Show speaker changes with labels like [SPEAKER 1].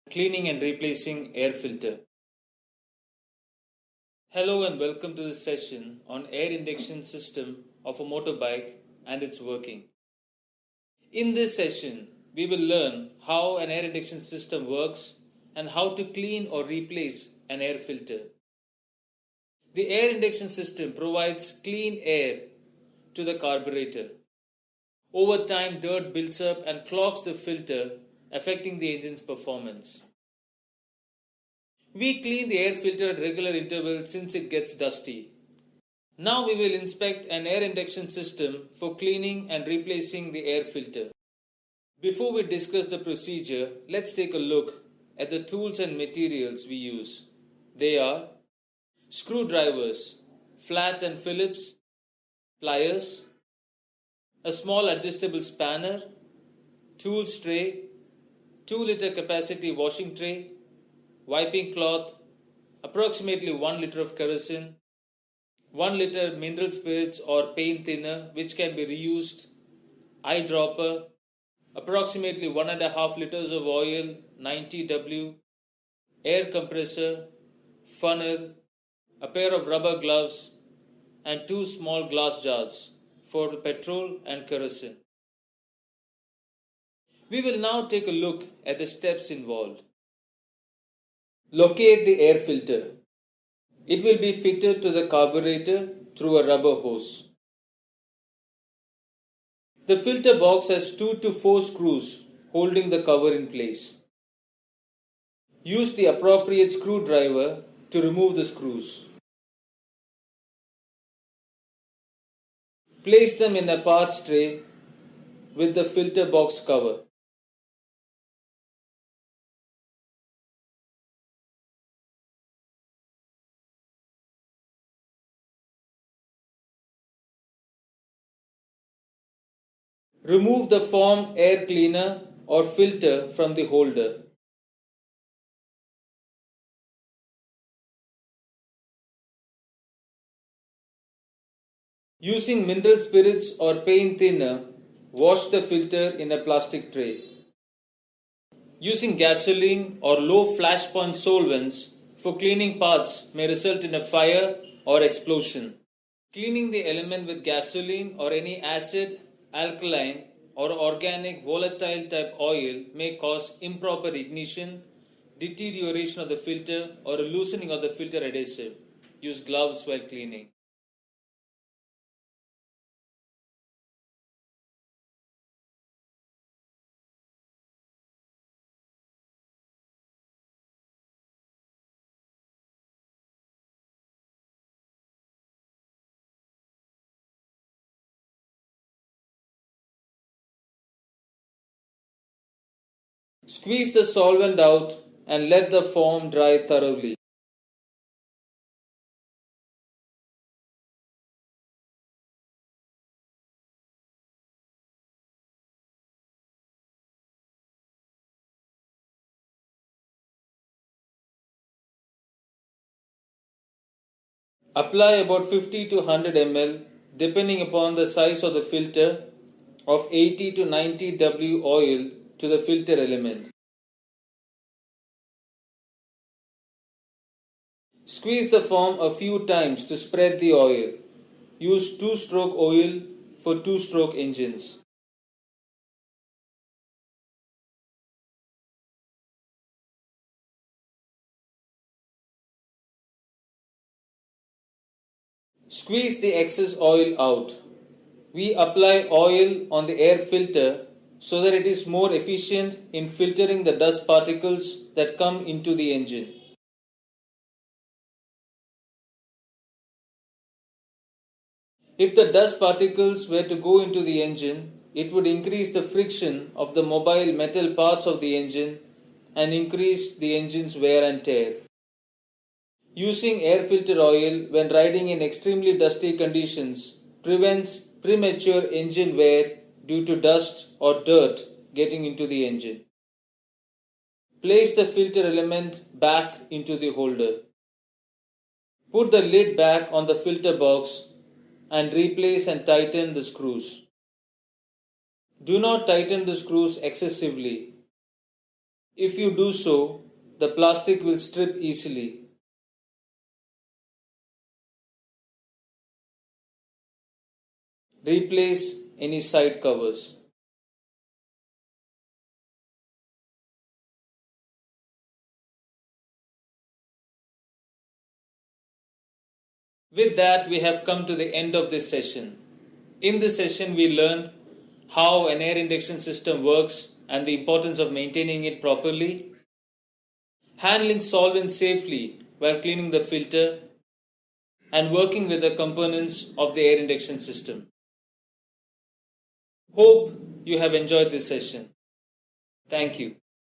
[SPEAKER 1] Cleaning and replacing air filter. Hello and welcome to this session on air induction system of a motorbike and its working. In this session, we will learn how an air induction system works and how to clean or replace an air filter. The air induction system provides clean air to the carburetor. Over time, dirt builds up and clogs the filter, affecting the engine's performance. We clean the air filter at regular intervals since it gets dusty. Now we will inspect an air induction system for cleaning and replacing the air filter. Before we discuss the procedure, let's take a look at the tools and materials we use. They are screwdrivers, flat and Phillips, pliers, a small adjustable spanner, tools tray, 2-liter capacity washing tray, wiping cloth, approximately 1 liter of kerosene, 1 liter mineral spirits or paint thinner which can be reused, eyedropper, approximately 1.5 liters of oil, 90 W, air compressor, funnel, a pair of rubber gloves, and 2 small glass jars for petrol and kerosene. We will now take a look at the steps involved. Locate the air filter. It will be fitted to the carburetor through a rubber hose. The filter box has 2 to 4 screws holding the cover in place. Use the appropriate screwdriver to remove the screws. Place them in a parts tray with the filter box cover. Remove the foam air cleaner or filter from the holder. Using mineral spirits or paint thinner, wash the filter in a plastic tray. Using gasoline or low flashpoint solvents for cleaning parts may result in a fire or explosion. Cleaning the element with gasoline or any acid, alkaline or organic volatile type oil may cause improper ignition, deterioration of the filter or a loosening of the filter adhesive. Use gloves while cleaning. Squeeze the solvent out and let the foam dry thoroughly. Apply about 50 to 100 ml depending upon the size of the filter of 80 to 90 W oil to the filter element. Squeeze the foam a few times to spread the oil. Use 2-stroke oil for 2-stroke engines. Squeeze the excess oil out. We apply oil on the air filter so that it is more efficient in filtering the dust particles that come into the engine. If the dust particles were to go into the engine, it would increase the friction of the mobile metal parts of the engine and increase the engine's wear and tear. Using air filter oil when riding in extremely dusty conditions prevents premature engine wear due to dust or dirt getting into the engine. Place the filter element back into the holder. Put the lid back on the filter box and replace and tighten the screws. Do not tighten the screws excessively. If you do so, the plastic will strip easily. Replace any side covers. With that, we have come to the end of this session. In this session, we learned how an air induction system works and the importance of maintaining it properly, handling solvents safely while cleaning the filter, and working with the components of the air induction system. Hope you have enjoyed this session. Thank you.